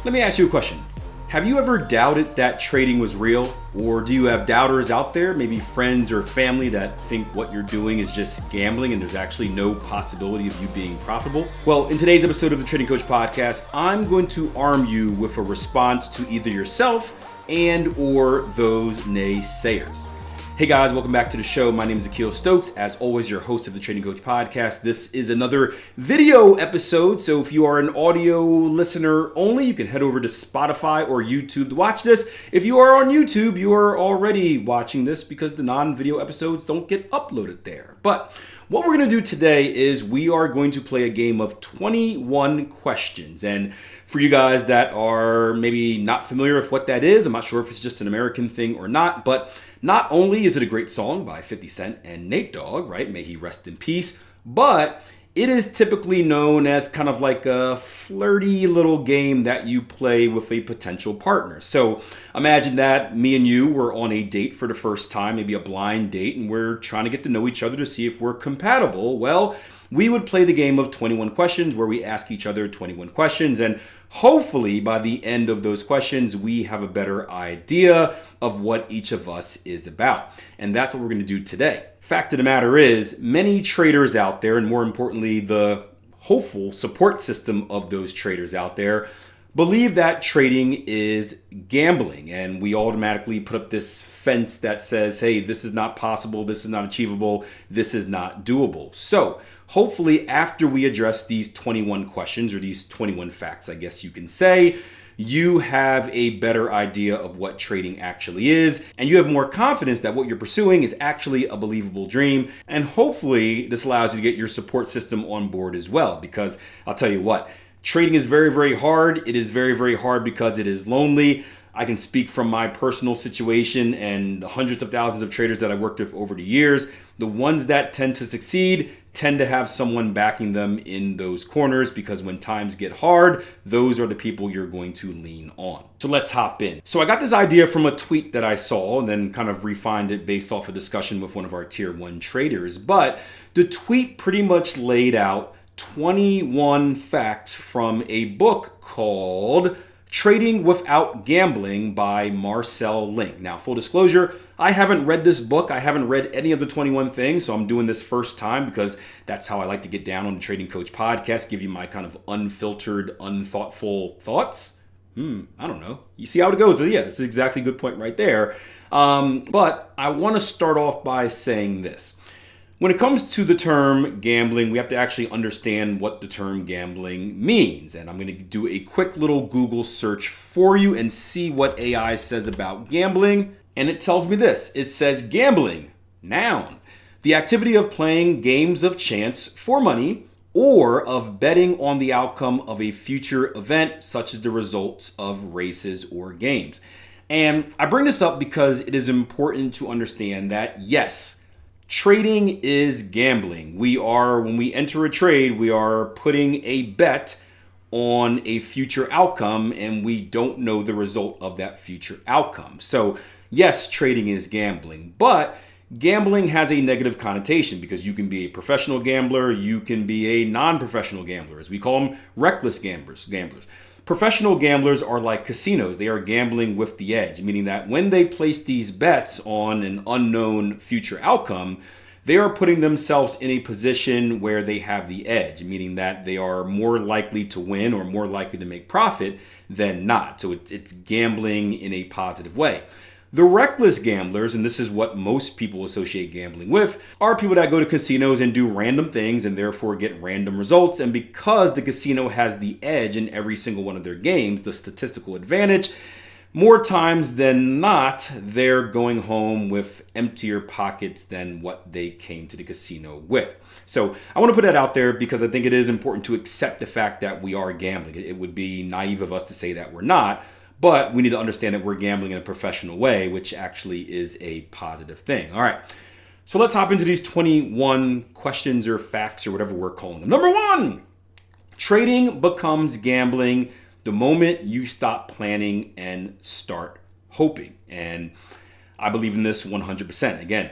Let me ask you a question. Have you ever doubted that trading was real? Or do you have doubters out there, maybe friends or family, that think what you're doing is just gambling and there's actually no possibility of you being profitable? Well, in today's episode of the Trading Coach Podcast, I'm going to arm you with a response to either yourself and or those naysayers. Hey guys, welcome back to the show. My name is Akil Stokes. As always, your host of the Trading Coach Podcast. This is another video episode. So if you are an audio listener only, you can head over to Spotify or YouTube to watch this. If you are on YouTube, you are already watching this because the non-video episodes don't get uploaded there. But what we're going to do today is we are going to play a game of 21 questions. And for you guys that are maybe not familiar with what that is, I'm not sure if it's just an American thing or not, but not only is it a great song by 50 Cent and Nate Dogg, right? May he rest in peace. But it is typically known as kind of like a flirty little game that you play with a potential partner. So imagine that me and you were on a date for the first time, maybe a blind date, and we're trying to get to know each other to see if we're compatible. Well, we would play the game of 21 questions where we ask each other 21 questions, and hopefully by the end of those questions, we have a better idea of what each of us is about. And that's what we're going to do today. Fact of the matter is, many traders out there, and more importantly, the hopeful support system of those traders out there, believe that trading is gambling. And we automatically put up this fence that says, hey, this is not possible, this is not achievable, this is not doable. So hopefully after we address these 21 questions, or these 21 facts, I guess you can say, you have a better idea of what trading actually is, and you have more confidence that what you're pursuing is actually a believable dream. And hopefully this allows you to get your support system on board as well, because I'll tell you what, trading is very, very hard. It is very, very hard because it is lonely. I can speak from my personal situation and the hundreds of thousands of traders that I worked with over the years. The ones that tend to succeed tend to have someone backing them in those corners, because when times get hard, those are the people you're going to lean on. So let's hop in. So I got this idea from a tweet that I saw and then kind of refined it based off a discussion with one of our tier 1 traders. But the tweet pretty much laid out 21 facts from a book called Trading Without Gambling by Marcel Link. Now, full disclosure, I haven't read this book. I haven't read any of the 21 things, so I'm doing this first time because that's how I like to get down on the Trading Coach Podcast, give you my kind of unfiltered, unthoughtful thoughts. I don't know. You see how it goes. Yeah, this is exactly a good point right there. But I want to start off by saying this. When it comes to the term gambling, we have to actually understand what the term gambling means. And I'm going to do a quick little Google search for you and see what AI says about gambling. And it tells me this. It says gambling, noun, the activity of playing games of chance for money or of betting on the outcome of a future event, such as the results of races or games. And I bring this up because it is important to understand that, yes, trading is gambling. When we enter a trade, we are putting a bet on a future outcome, and we don't know the result of that future outcome. So yes, trading is gambling, but gambling has a negative connotation because you can be a professional gambler, you can be a non-professional gambler, as we call them, reckless gamblers. Professional gamblers are like casinos. They are gambling with the edge, meaning that when they place these bets on an unknown future outcome, they are putting themselves in a position where they have the edge, meaning that they are more likely to win or more likely to make profit than not. So it's gambling in a positive way. The reckless gamblers, and this is what most people associate gambling with, are people that go to casinos and do random things and therefore get random results. And because the casino has the edge in every single one of their games, the statistical advantage, more times than not, they're going home with emptier pockets than what they came to the casino with. So I want to put that out there because I think it is important to accept the fact that we are gambling. It would be naive of us to say that we're not. But we need to understand that we're gambling in a professional way, which actually is a positive thing. All right, so let's hop into these 21 questions or facts or whatever we're calling them. Number 1, trading becomes gambling the moment you stop planning and start hoping. And I believe in this 100%. Again,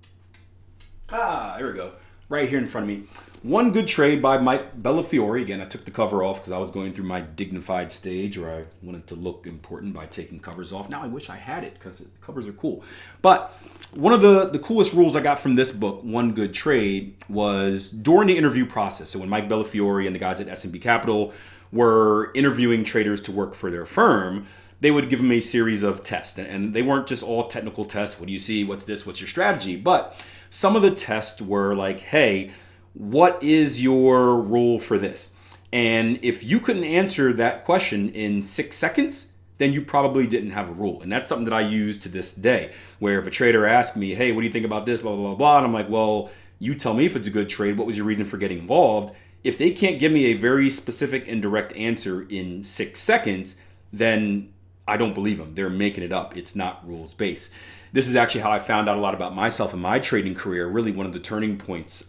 Here we go. Right here in front of me. One Good Trade by Mike Bellafiore. Again, I took the cover off because I was going through my dignified stage where I wanted to look important by taking covers off. Now I wish I had it because the covers are cool. But one of the coolest rules I got from this book, One Good Trade, was during the interview process. So when Mike Bellafiore and the guys at S&B Capital were interviewing traders to work for their firm, they would give them a series of tests. And they weren't just all technical tests. What do you see? What's this? What's your strategy? But some of the tests were like, hey, what is your rule for this? And if you couldn't answer that question in 6 seconds, then you probably didn't have a rule. And that's something that I use to this day, where if a trader asks me, hey, what do you think about this, blah, blah, blah, blah, and I'm like, well, you tell me if it's a good trade. What was your reason for getting involved? If they can't give me a very specific and direct answer in 6 seconds, then I don't believe them. They're making it up. It's not rules-based. This is actually how I found out a lot about myself and my trading career, really one of the turning points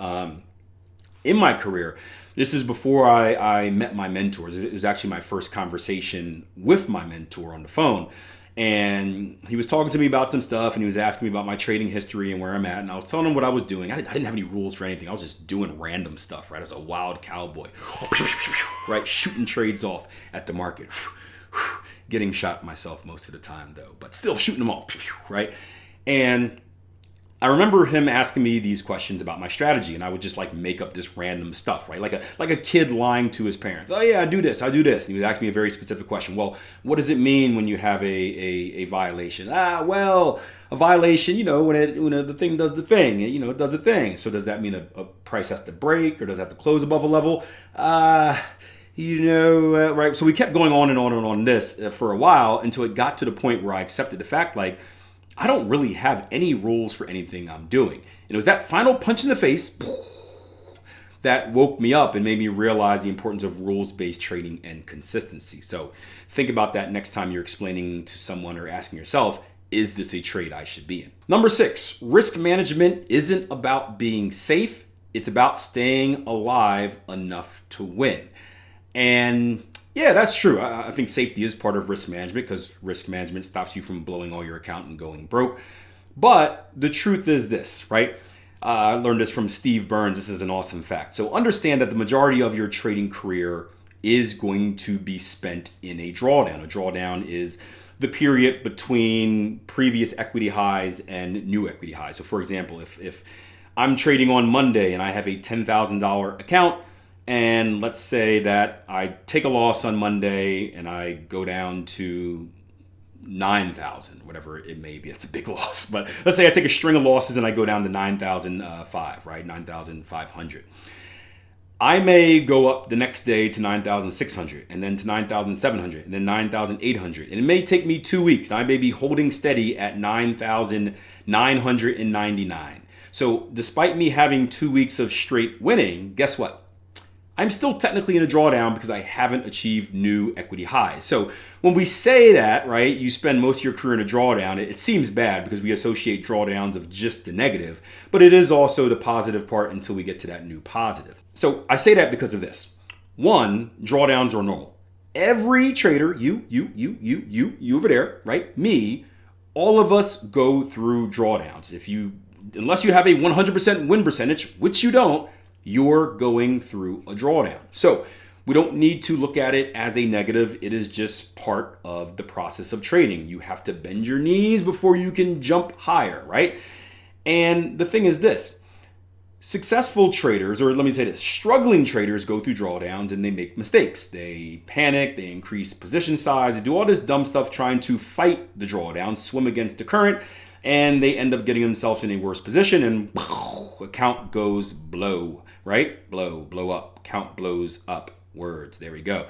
in my career. This is before I met my mentors. It was actually my first conversation with my mentor on the phone. And he was talking to me about some stuff, and he was asking me about my trading history and where I'm at. And I was telling him what I was doing. I didn't have any rules for anything. I was just doing random stuff, right? I was a wild cowboy, right? Shooting trades off at the market. Getting shot myself most of the time, though, but still shooting them off, right? And I remember him asking me these questions about my strategy, and I would just like make up this random stuff, right? Like a kid lying to his parents. Oh yeah, I do this. And he would ask me a very specific question. Well, what does it mean when you have a violation? Well, a violation, when the thing does the thing, it does the thing. So does that mean a price has to break, or does it have to close above a level? Right? So we kept going on and on and on this for a while until it got to the point where I accepted the fact, like, I don't really have any rules for anything I'm doing. And it was that final punch in the face that woke me up and made me realize the importance of rules-based trading and consistency. So think about that next time you're explaining to someone or asking yourself, is this a trade I should be in? Number 6, risk management isn't about being safe. It's about staying alive enough to win. And yeah, that's true. I think safety is part of risk management because risk management stops you from blowing all your account and going broke. But the truth is this, right? I learned this from Steve Burns. This is an awesome fact. So understand that the majority of your trading career is going to be spent in a drawdown. A drawdown is the period between previous equity highs and new equity highs. So for example, if I'm trading on Monday and I have a $10,000 account, and let's say that I take a loss on Monday and I go down to 9,000, whatever it may be. That's a big loss. But let's say I take a string of losses and I go down to 9,005, right? 9,500. I may go up the next day to 9,600 and then to 9,700 and then 9,800. And it may take me 2 weeks. I may be holding steady at 9,999. So despite me having 2 weeks of straight winning, guess what? I'm still technically in a drawdown because I haven't achieved new equity highs. So when we say that, right, you spend most of your career in a drawdown, it seems bad because we associate drawdowns of just the negative, but it is also the positive part until we get to that new positive. So I say that because of this. 1, drawdowns are normal. Every trader, you over there, right, me, all of us go through drawdowns. Unless you have a 100% win percentage, which you don't, you're going through a drawdown. So we don't need to look at it as a negative. It is just part of the process of trading. You have to bend your knees before you can jump higher, right? And the thing is this, successful traders, or let me say this, struggling traders go through drawdowns and they make mistakes. They panic, they increase position size, they do all this dumb stuff trying to fight the drawdown, swim against the current, and they end up getting themselves in a worse position and account goes blow, right? Blow up, account blows up, words, there we go.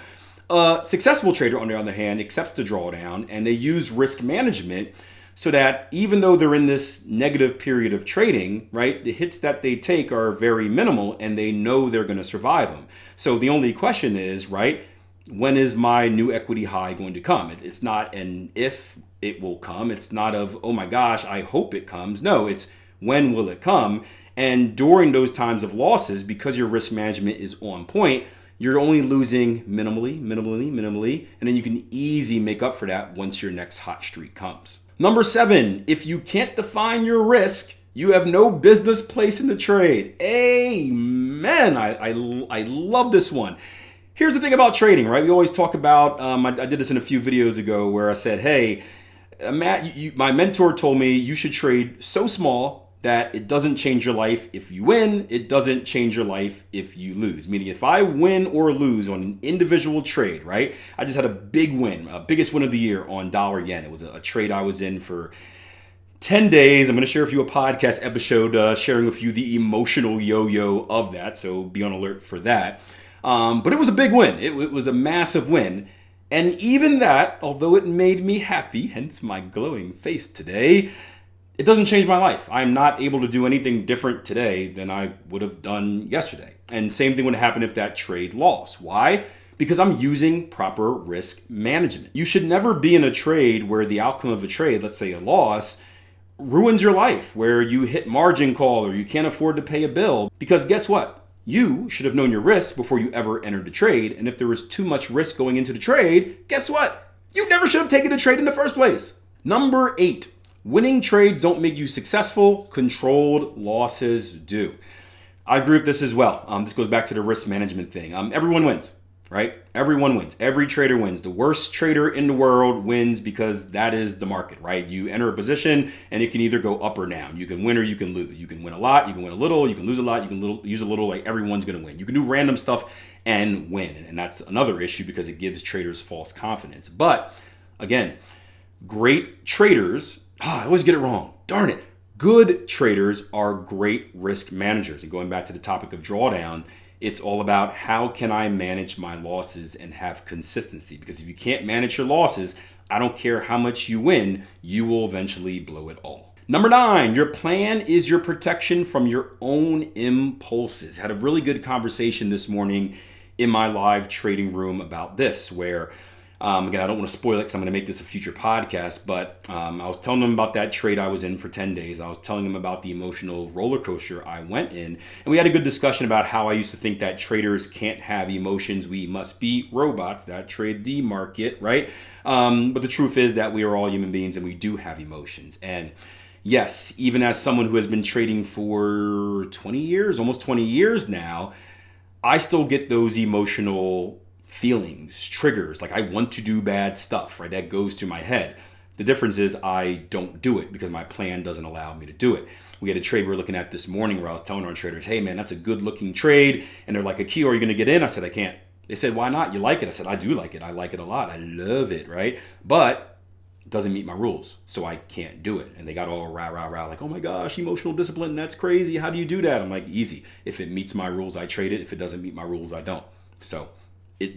A successful trader, on the other hand, accepts the drawdown and they use risk management so that even though they're in this negative period of trading, right, the hits that they take are very minimal and they know they're going to survive them. So the only question is, right, when is my new equity high going to come? It's not an if it will come. It's not of, oh my gosh, I hope it comes. No, it's when will it come? And during those times of losses, because your risk management is on point, you're only losing minimally, and then you can easily make up for that once your next hot streak comes. Number 7, if you can't define your risk, You have no business place in the trade. Amen. I love this one. Here's the thing about trading, right? We always talk about, I did this in a few videos ago where I said, hey, Matt, my mentor told me you should trade so small that it doesn't change your life if you win. It doesn't change your life if you lose. Meaning if I win or lose on an individual trade, right? I just had a big win, biggest win of the year on dollar yen. It was a trade I was in for 10 days. I'm going to share with you a podcast episode sharing with you the emotional yo-yo of that. So be on alert for that. But it was a big win. It was a massive win. And even that, although it made me happy, hence my glowing face today, it doesn't change my life. I'm not able to do anything different today than I would have done yesterday. And same thing would happen if that trade lost. Why? Because I'm using proper risk management. You should never be in a trade where the outcome of a trade, let's say a loss, ruins your life, where you hit margin call or you can't afford to pay a bill. Because guess what? You should have known your risk before you ever entered the trade. And if there was too much risk going into the trade, guess what? You never should have taken the trade in the first place. Number 8. Winning trades don't make you successful. Controlled losses do. I agree with this as well. This goes back to the risk management thing. Everyone wins, right? Everyone wins. Every trader wins. The worst trader in the world wins because that is the market, right? You enter a position and it can either go up or down. You can win or you can lose. You can win a lot. You can win a little. You can lose a lot. You can use a little. Like everyone's going to win. You can do random stuff and win. And that's another issue because it gives traders false confidence. But again, great traders, I always get it wrong. Darn it. Good traders are great risk managers. And going back to the topic of drawdown, it's all about how can I manage my losses and have consistency? Because if you can't manage your losses, I don't care how much you win, you will eventually blow it all. Number 9, your plan is your protection from your own impulses. Had a really good conversation this morning in my live trading room about this, where again, I don't want to spoil it because I'm going to make this a future podcast, but I was telling them about that trade I was in for 10 days. I was telling them about the emotional roller coaster I went in. And we had a good discussion about how I used to think that traders can't have emotions. We must be robots that trade the market, right? But the truth is that we are all human beings and we do have emotions. And yes, even as someone who has been trading for 20 years, almost 20 years now, I still get those emotional feelings, triggers, like I want to do bad stuff, right? That goes through my head. The difference is I don't do it because my plan doesn't allow me to do it. We had a trade we were looking at this morning where I was telling our traders, hey man, that's a good looking trade. And they're like, Akil, are you going to get in? I said, I can't. They said, why not? You like it? I said, I do like it. I like it a lot. I love it, right? But it doesn't meet my rules, so I can't do it. And they got all rah, like, oh my gosh, emotional discipline, that's crazy. How do you do that? I'm like, easy. If it meets my rules, I trade it. If it doesn't meet my rules, I don't. So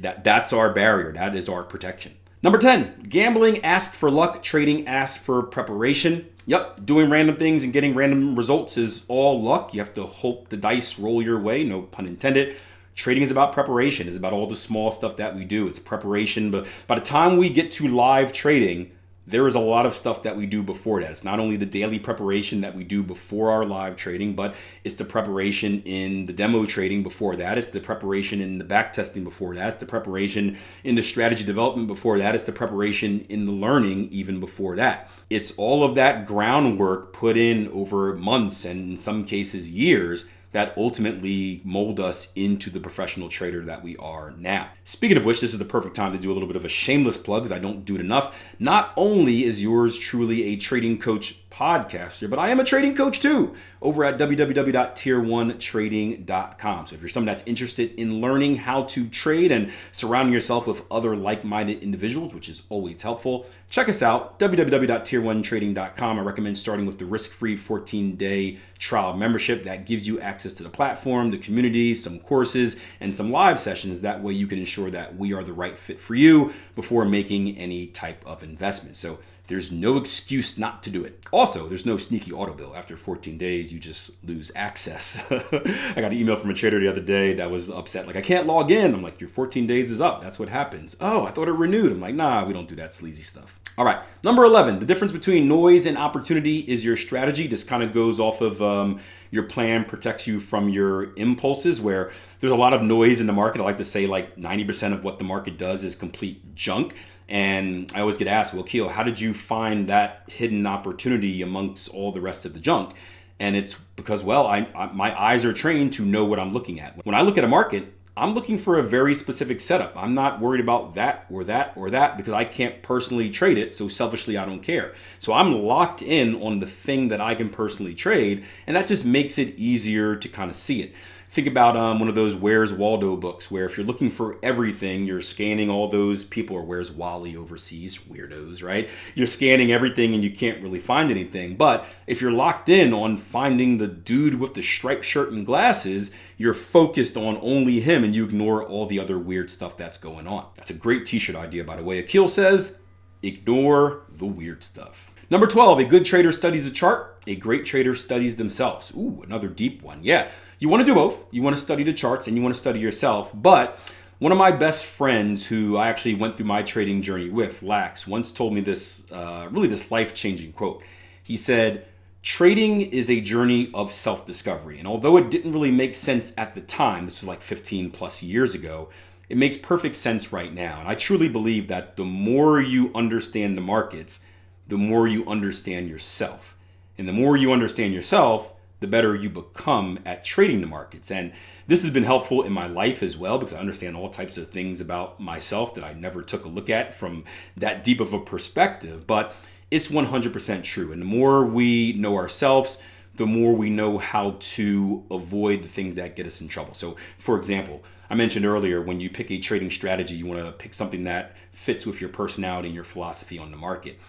that's our barrier. That is our protection. Number 10, gambling asks for luck, trading asks for preparation. Yep, doing random things and getting random results is all luck. You have to hope the dice roll your way, no pun intended. Trading is about preparation. It's about all the small stuff that we do. It's preparation. But by the time we get to live trading, there is a lot of stuff that we do before that. It's not only the daily preparation that we do before our live trading, but it's the preparation in the demo trading before that. It's the preparation in the back testing before that. It's the preparation in the strategy development before that. It's the preparation in the learning even before that. It's all of that groundwork put in over months and in some cases years that ultimately mold us into the professional trader that we are now. Speaking of which, this is the perfect time to do a little bit of a shameless plug because I don't do it enough. Not only is yours truly a trading coach podcaster, but I am a trading coach too over at www.tier1trading.com. So if you're someone that's interested in learning how to trade and surrounding yourself with other like-minded individuals, which is always helpful, check us out, www.tier1trading.com. I recommend starting with the risk-free 14-day trial membership that gives you access to the platform, the community, some courses, and some live sessions. That way you can ensure that we are the right fit for you before making any type of investment. So there's no excuse not to do it. Also, there's no sneaky auto bill. After 14 days, you just lose access. I got an email from a trader the other day that was upset. Like, I can't log in. I'm like, your 14 days is up. That's what happens. Oh, I thought it renewed. I'm like, nah, we don't do that sleazy stuff. All right, number 11, the difference between noise and opportunity is your strategy. This kind of goes off of your plan protects you from your impulses, where there's a lot of noise in the market. I like to say like 90% of what the market does is complete junk. And I always get asked, well, Akil, how did you find that hidden opportunity amongst all the rest of the junk? And it's because, well, my eyes are trained to know what I'm looking at. When I look at a market, I'm looking for a very specific setup. I'm not worried about that or that or that because I can't personally trade it. So selfishly, I don't care. So I'm locked in on the thing that I can personally trade. And that just makes it easier to kind of see it. Think about one of those Where's Waldo books where if you're looking for everything, you're scanning all those people, or Where's Wally overseas, weirdos, right? You're scanning everything and you can't really find anything. But if you're locked in on finding the dude with the striped shirt and glasses, you're focused on only him and you ignore all the other weird stuff that's going on. That's a great t-shirt idea, by the way. Akil says, ignore the weird stuff. Number 12, a good trader studies a chart. A great trader studies themselves. Ooh, another deep one. Yeah, you want to do both. You want to study the charts and you want to study yourself. But one of my best friends who I actually went through my trading journey with, Lax, once told me this, this life-changing quote. He said, trading is a journey of self-discovery. And although it didn't really make sense at the time, this was like 15 plus years ago, it makes perfect sense right now. And I truly believe that the more you understand the markets, the more you understand yourself. And the more you understand yourself, the better you become at trading the markets. And this has been helpful in my life as well because I understand all types of things about myself that I never took a look at from that deep of a perspective. But it's 100% true. And the more we know ourselves, the more we know how to avoid the things that get us in trouble. So, for example, I mentioned earlier, when you pick a trading strategy, you want to pick something that fits with your personality and your philosophy on the market.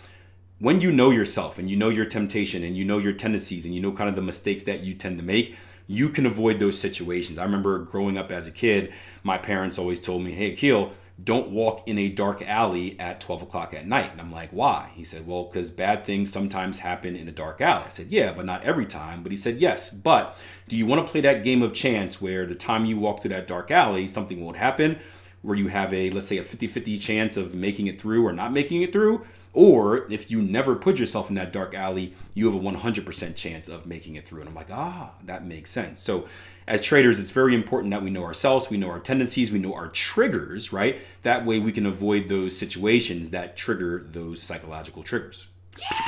When you know yourself and you know your temptation and you know your tendencies and you know kind of the mistakes that you tend to make, you can avoid those situations. I remember growing up as a kid, my parents always told me, hey, Akil, don't walk in a dark alley at 12 o'clock at night. And I'm like, why? He said, well, because bad things sometimes happen in a dark alley. I said, yeah, but not every time. But he said, yes, but do you want to play that game of chance where the time you walk through that dark alley, something won't happen, where you have let's say a 50-50 chance of making it through or not making it through? Or if you never put yourself in that dark alley, you have a 100% chance of making it through. And I'm like, that makes sense. So as traders, it's very important that we know ourselves, we know our tendencies, we know our triggers, right? That way we can avoid those situations that trigger those psychological triggers. Yeah.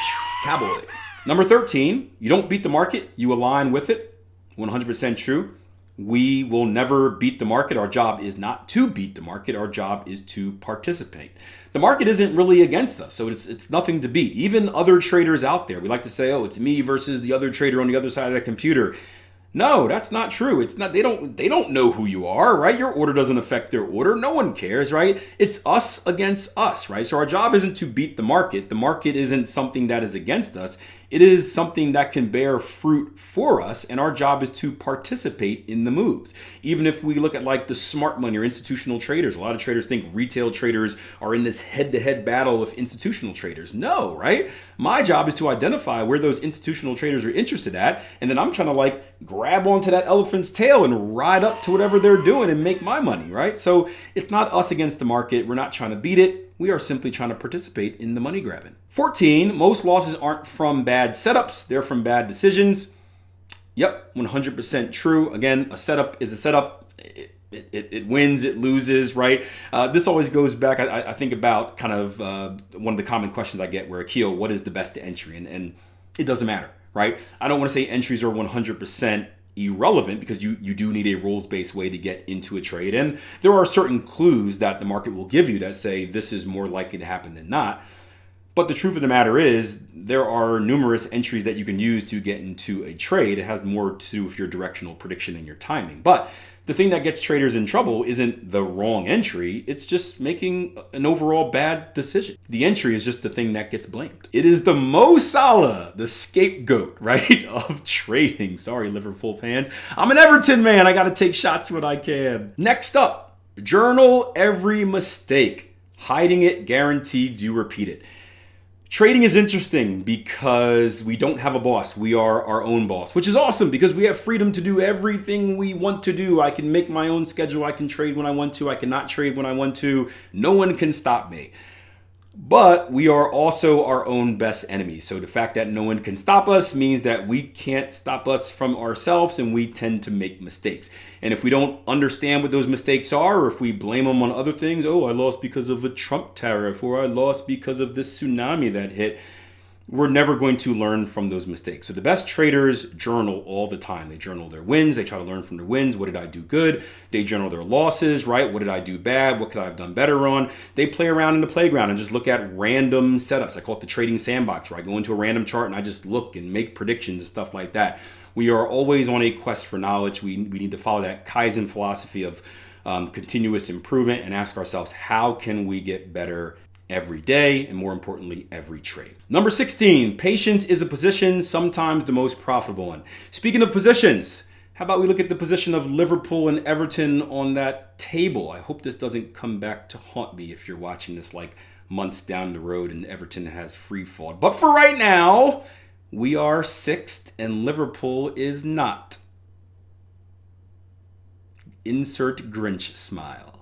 Cowboy. Number 13, you don't beat the market, you align with it. 100% true. We will never beat the market. Our job is not to beat the market. Our job is to participate. The market isn't really against us, so it's nothing to beat. Even other traders out there, we like to say, oh, it's me versus the other trader on the other side of the computer. No, that's not true. It's not. They don't know who you are, right? Your order doesn't affect their order. No one cares, right? It's us against us, right? So our job isn't to beat the market. The market isn't something that is against us. It is something that can bear fruit for us, and our job is to participate in the moves. Even if we look at like the smart money or institutional traders, a lot of traders think retail traders are in this head-to-head battle with institutional traders. No, right? My job is to identify where those institutional traders are interested at, and then I'm trying to like grab onto that elephant's tail and ride up to whatever they're doing and make my money, right? So it's not us against the market. We're not trying to beat it. We are simply trying to participate in the money grabbing. 14, most losses aren't from bad setups. They're from bad decisions. Yep, 100% true. Again, a setup is a setup. It wins, it loses, right? This always goes back, I think about kind of one of the common questions I get where, Akil, what is the best entry? And it doesn't matter, right? I don't want to say entries are 100% irrelevant because you do need a rules-based way to get into a trade. And there are certain clues that the market will give you that say this is more likely to happen than not. But the truth of the matter is there are numerous entries that you can use to get into a trade. It has more to do with your directional prediction and your timing. But the thing that gets traders in trouble isn't the wrong entry. It's just making an overall bad decision. The entry is just the thing that gets blamed. It is the Mo Salah, the scapegoat, right, of trading. Sorry, Liverpool fans. I'm an Everton man. I got to take shots when I can. Next up, journal every mistake. Hiding it guaranteed you repeat it. Trading is interesting because we don't have a boss. We are our own boss, which is awesome because we have freedom to do everything we want to do. I can make my own schedule. I can trade when I want to. I cannot trade when I want to. No one can stop me. But we are also our own best enemy. So the fact that no one can stop us means that we can't stop us from ourselves, and we tend to make mistakes. And if we don't understand what those mistakes are, or if we blame them on other things, oh, I lost because of a Trump tariff, or I lost because of this tsunami that hit, we're never going to learn from those mistakes. So the best traders journal all the time. They journal their wins. They try to learn from their wins. What did I do good? They journal their losses, right? What did I do bad? What could I have done better on? They play around in the playground and just look at random setups. I call it the trading sandbox, where I go into a random chart and I just look and make predictions and stuff like that. We are always on a quest for knowledge. We need to follow that Kaizen philosophy of continuous improvement and ask ourselves, how can we get better every day, and more importantly, every trade. Number 16, patience is a position, sometimes the most profitable one. Speaking of positions, how about we look at the position of Liverpool and Everton on that table? I hope this doesn't come back to haunt me if you're watching this like months down the road and Everton has free fall. But for right now, we are 6th and Liverpool is not. Insert Grinch smile.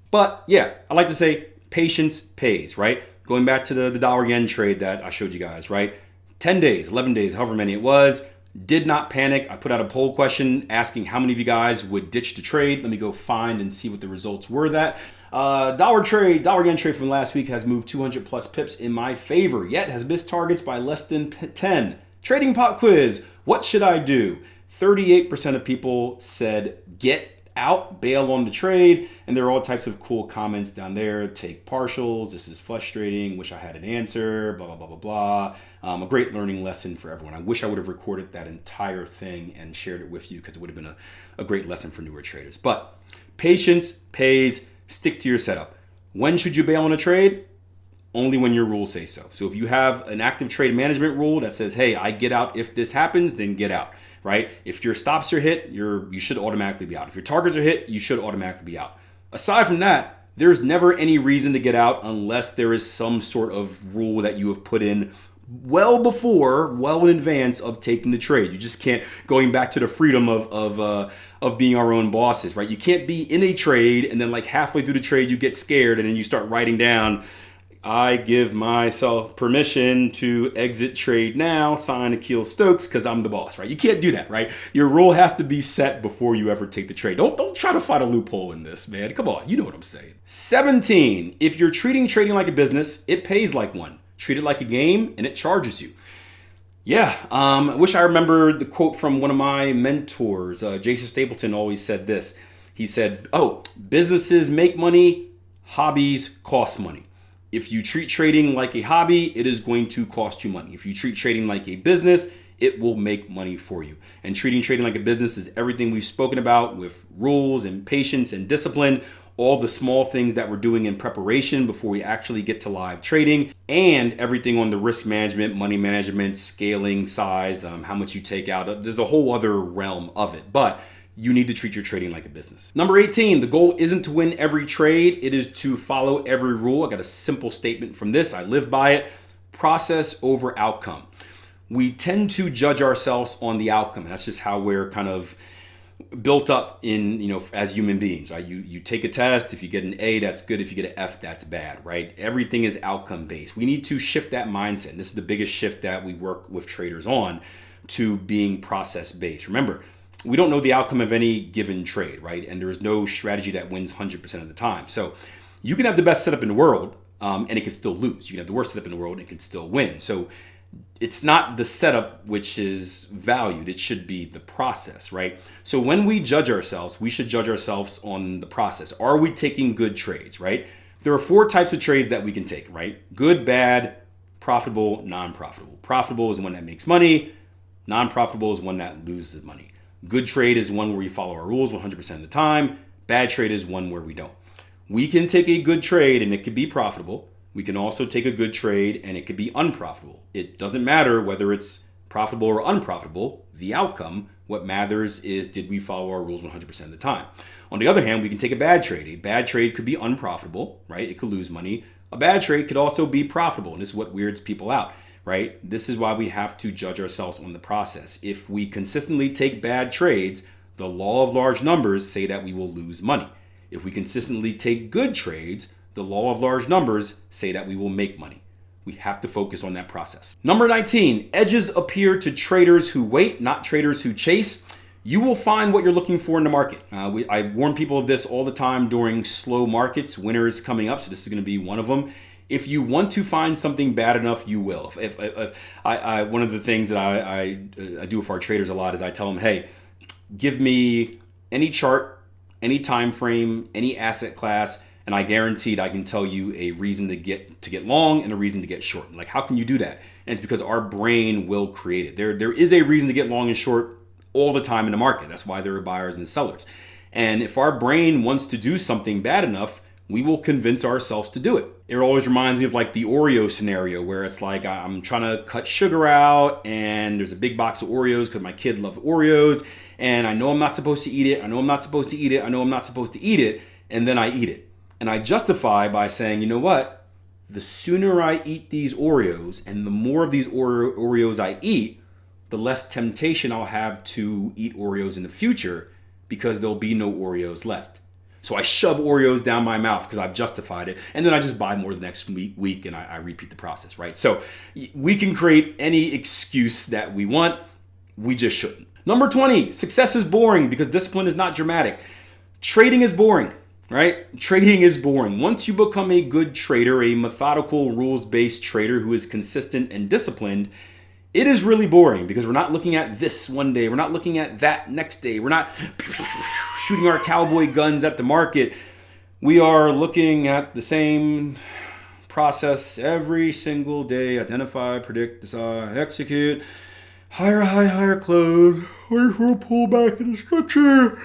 But yeah, I like to say patience pays, right? Going back to the dollar yen trade that I showed you guys, right? 10 days, 11 days, however many it was, did not panic. I put out a poll question asking how many of you guys would ditch the trade. Let me go find and see what the results were. That dollar yen trade from last week has moved 200 plus pips in my favor, yet has missed targets by less than 10. Trading pop quiz, what should I do? 38% of people said get out, bail on the trade, and there are all types of cool comments down there. Take partials, this is frustrating, wish I had an answer, blah, blah, blah, blah, blah. A great learning lesson for everyone. I wish I would have recorded that entire thing and shared it with you, because it would have been a great lesson for newer traders. But patience pays, stick to your setup. When should you bail on a trade? Only when your rules say so. So if you have an active trade management rule that says, hey, I get out if this happens, then get out, right? If your stops are hit, you should automatically be out. If your targets are hit, you should automatically be out. Aside from that, there's never any reason to get out unless there is some sort of rule that you have put in well in advance of taking the trade. You just can't, going back to the freedom of being our own bosses, right? You can't be in a trade and then like halfway through the trade, you get scared and then you start writing down, I give myself permission to exit trade now, sign Akil Stokes, because I'm the boss, right? You can't do that, right? Your rule has to be set before you ever take the trade. Don't try to find a loophole in this, man. Come on, you know what I'm saying. 17, if you're treating trading like a business, it pays like one. Treat it like a game and it charges you. Yeah, I wish I remembered the quote from one of my mentors. Jason Stapleton always said this. He said, businesses make money, hobbies cost money. If you treat trading like a hobby, it is going to cost you money. If you treat trading like a business, it will make money for you. And treating trading like a business is everything we've spoken about with rules and patience and discipline, all the small things that we're doing in preparation before we actually get to live trading, and everything on the risk management, money management, scaling, size, how much you take out. There's a whole other realm of it. But you need to treat your trading like a business. Number 18, the goal isn't to win every trade. It is to follow every rule. I got a simple statement from this. I live by it. Process over outcome. We tend to judge ourselves on the outcome. And that's just how we're kind of built up in, as human beings. Right? You take a test. If you get an A, that's good. If you get an F, that's bad, right? Everything is outcome based. We need to shift that mindset. And this is the biggest shift that we work with traders on, to being process based. Remember, we don't know the outcome of any given trade, right? And there is no strategy that wins 100% of the time. So you can have the best setup in the world and it can still lose. You can have the worst setup in the world and it can still win. So it's not the setup which is valued. It should be the process, right? So when we judge ourselves, we should judge ourselves on the process. Are we taking good trades, right? There are 4 types of trades that we can take, right? Good, bad, profitable, non-profitable. Profitable is one that makes money. Non-profitable is one that loses money. Good trade is one where we follow our rules 100% of the time. Bad trade is one where we don't. We can take a good trade and it could be profitable. We can also take a good trade and it could be unprofitable. It doesn't matter whether it's profitable or unprofitable. The outcome, what matters is, did we follow our rules 100% of the time? On the other hand, we can take a bad trade. A bad trade could be unprofitable, right? It could lose money. A bad trade could also be profitable. And this is what weirds people out, right? This is why we have to judge ourselves on the process. If we consistently take bad trades, the law of large numbers say that we will lose money. If we consistently take good trades, the law of large numbers say that we will make money. We have to focus on that process. Number 19, edges appear to traders who wait, not traders who chase. You will find what you're looking for in the market. I warn people of this all the time during slow markets. Winter is coming up, so this is going to be one of them. If you want to find something bad enough, you will. One of the things that I do with our traders a lot is I tell them, hey, give me any chart, any time frame, any asset class, and I guaranteed I can tell you a reason to get long and a reason to get short. Like, how can you do that? And it's because our brain will create it. There is a reason to get long and short all the time in the market. That's why there are buyers and sellers. And if our brain wants to do something bad enough, we will convince ourselves to do it. It always reminds me of like the Oreo scenario where it's like I'm trying to cut sugar out and there's a big box of Oreos because my kid loves Oreos and I know I'm not supposed to eat it. I know I'm not supposed to eat it. I know I'm not supposed to eat it. And then I eat it. And I justify by saying, you know what? The sooner I eat these Oreos and the more of these Oreos I eat, the less temptation I'll have to eat Oreos in the future because there'll be no Oreos left. So I shove Oreos down my mouth because I've justified it. And then I just buy more the next week and I repeat the process, right? So we can create any excuse that we want. We just shouldn't. Number 20, success is boring because discipline is not dramatic. Trading is boring, right? Trading is boring. Once you become a good trader, a methodical, rules-based trader who is consistent and disciplined, it is really boring because we're not looking at this one day. We're not looking at that next day. We're not shooting our cowboy guns at the market. We are looking at the same process every single day. Identify, predict, decide, execute. Higher high, higher close. Wait for a pullback in the structure.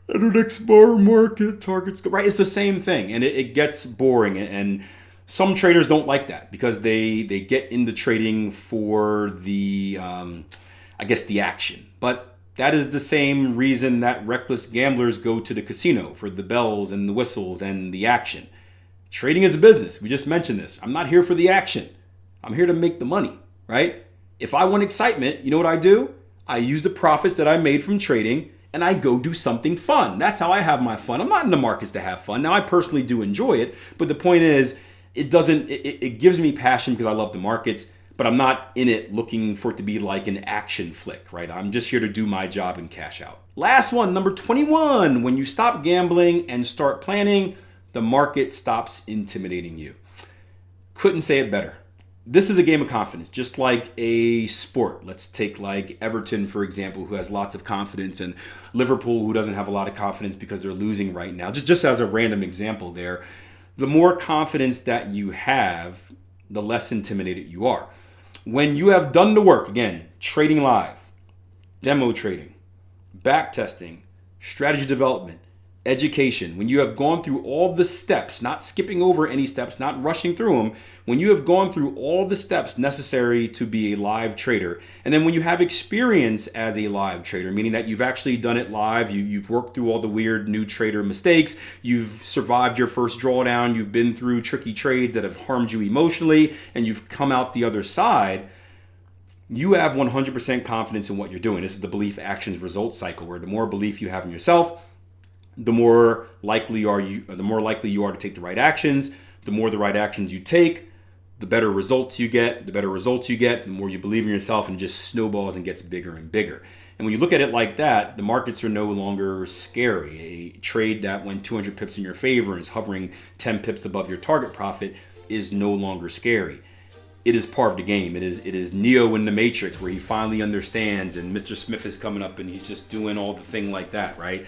And the next bar market targets go. Right? It's the same thing. And it gets boring. And some traders don't like that because they get into trading for the action. But that is the same reason that reckless gamblers go to the casino, for the bells and the whistles and the action. Trading is a business. We just mentioned this. I'm not here for the action. I'm here to make the money, right? If I want excitement, you know what I do? I use the profits that I made from trading and I go do something fun. That's how I have my fun. I'm not in the markets to have fun. Now, I personally do enjoy it, but the point is, it gives me passion because I love the markets, but I'm not in it looking for it to be like an action flick, right? I'm just here to do my job and cash out. Last one, number 21. When you stop gambling and start planning, the market stops intimidating you. Couldn't say it better. This is a game of confidence, just like a sport. Let's take like Everton, for example, who has lots of confidence, and Liverpool, who doesn't have a lot of confidence because they're losing right now. Just as a random example there. The more confidence that you have, the less intimidated you are. When you have done the work, again, trading live, demo trading, back testing, strategy development, education, when you have gone through all the steps, not skipping over any steps, not rushing through them, when you have gone through all the steps necessary to be a live trader, and then when you have experience as a live trader, meaning that you've actually done it live, you've worked through all the weird new trader mistakes, you've survived your first drawdown, you've been through tricky trades that have harmed you emotionally, and you've come out the other side, you have 100% confidence in what you're doing. This is the belief, actions, results cycle, where the more belief you have in yourself, the more likely you are to take the right actions. The more the right actions you take, the better results you get. The better results you get, the more you believe in yourself, and just snowballs and gets bigger and bigger. And when you look at it like that, the markets are no longer scary. A trade that went 200 pips in your favor and is hovering 10 pips above your target profit is no longer scary. It is part of the game. It is Neo in the Matrix, where he finally understands, and Mr. Smith is coming up and he's just doing all the thing like that, right?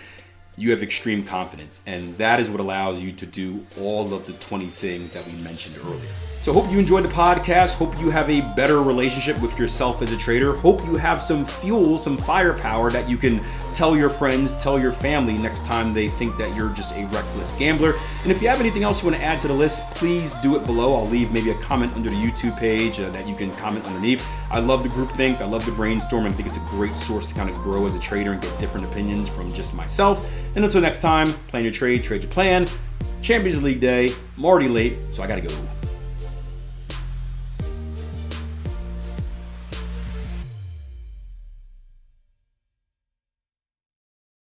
You have extreme confidence, and that is what allows you to do all of the 20 things that we mentioned earlier. So hope you enjoyed the podcast. Hope you have a better relationship with yourself as a trader. Hope you have some fuel, some firepower that you can tell your friends, tell your family next time they think that you're just a reckless gambler. And if you have anything else you want to add to the list, please do it below. I'll leave maybe a comment under the YouTube page that you can comment underneath. I love the groupthink. I love the brainstorm. I think it's a great source to kind of grow as a trader and get different opinions from just myself. And until next time, plan your trade, trade your plan. Champions League day. I'm already late, so I got to go.